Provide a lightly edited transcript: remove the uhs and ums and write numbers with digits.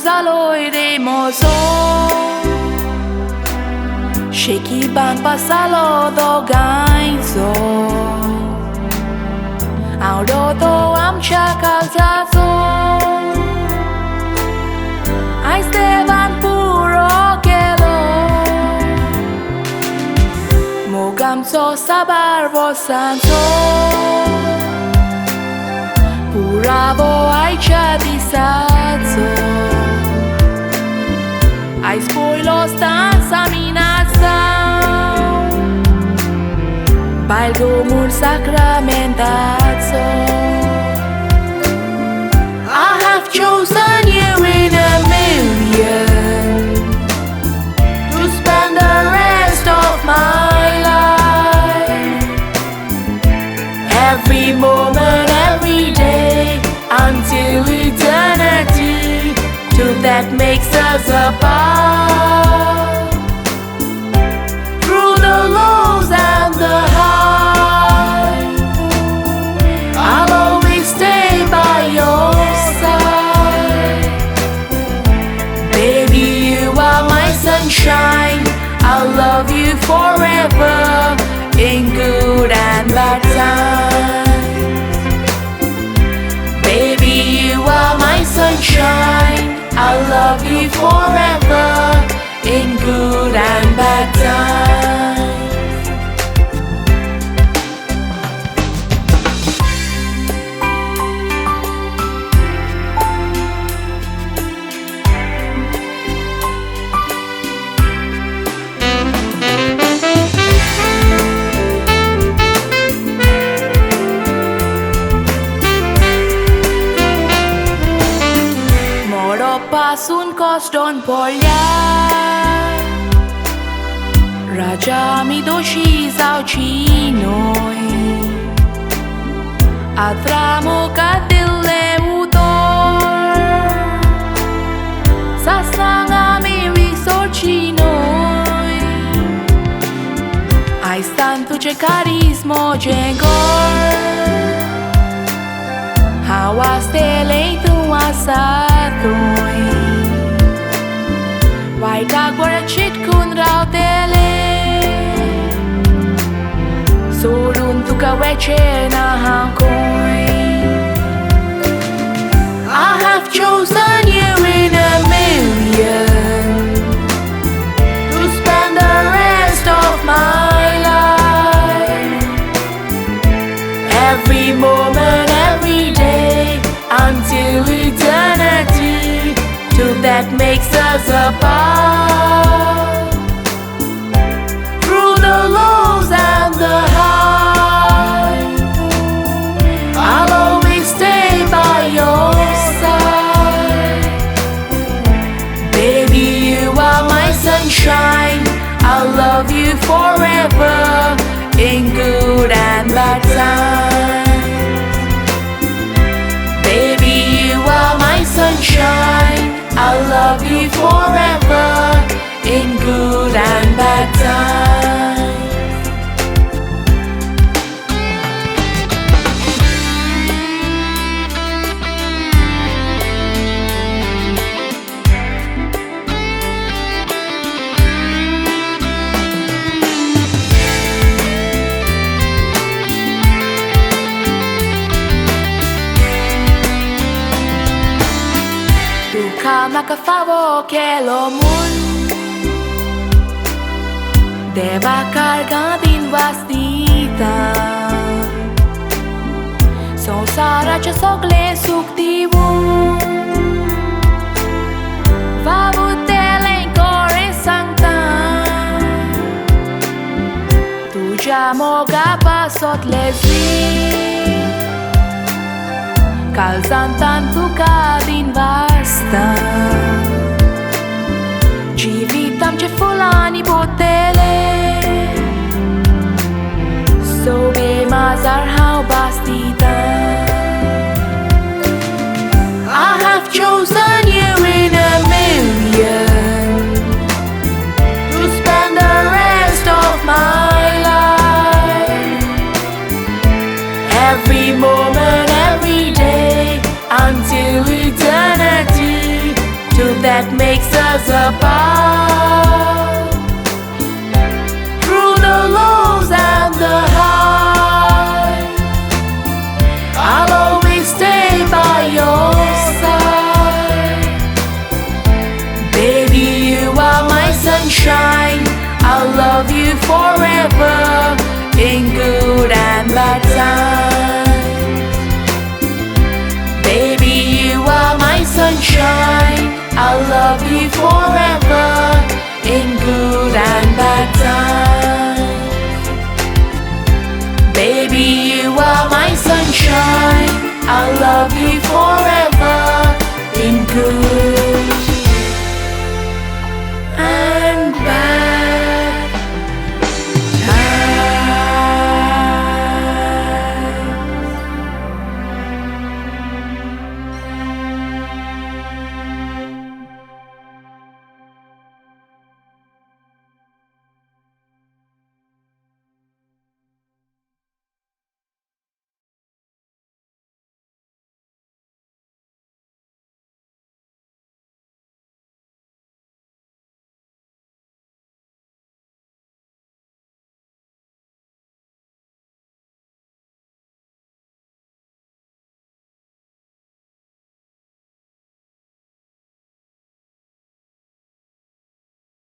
pasarlo hermoso. Shake van pasarlo do gainzo. Auto am chakalzazo. Ai stevan puro kelo. Mogam so sabar bosanzo. Puravo ai chadisazo. Ai spoilo stanza minazza. Balgo mur sacramentazzo. I have chosen you in a million to spend the rest of my life. Every moment, every day, until eternity, till that makes us apart. Through the lows and the highs, I'll always stay by your side. Baby, you are my sunshine. I'll love you forever, in good and bad times. Baby, you are my sunshine. I'll love you forever, in good and bad times. Pasun koston polja. Raja mi doshi zaucinoi. Atramo cadille udor. Sasnanga mi risorcinoi. Ai stantu ce carismo gengor. Hawa stelei tu asatoi. Why dagwara chit kun rautele. Solun tu ka weche na hankoi. I have chosen you in a million to spend the rest of my life. Every moment, every day, until eternity, till that makes us apart. Through the lows and the highs, I'll always stay by your side. Baby, you are my sunshine. I'll love you forever, in good and bad times. Baby, you are my sunshine. I'll love you forever, in good and bad times. Makafavo che lo mun deva carga din vastita. So sara ce sogle suktivu. Va butele in core sancta. Tu già moga pasot Laslie. Calzantan tu cadin vasta. Civitam ce fulani botele. So be mazar how bastita. I have chosen you in a million to spend the rest of my life. Every moment, every day, until eternity, till that makes us apart. Through the lows and the highs, I'll always stay by your side. Baby, you are my sunshine. I'll love you forever, in good and bad times. Baby, you are my sunshine. I'll love you forever, in good and bad times. Baby, you are my sunshine. I'll love you forever.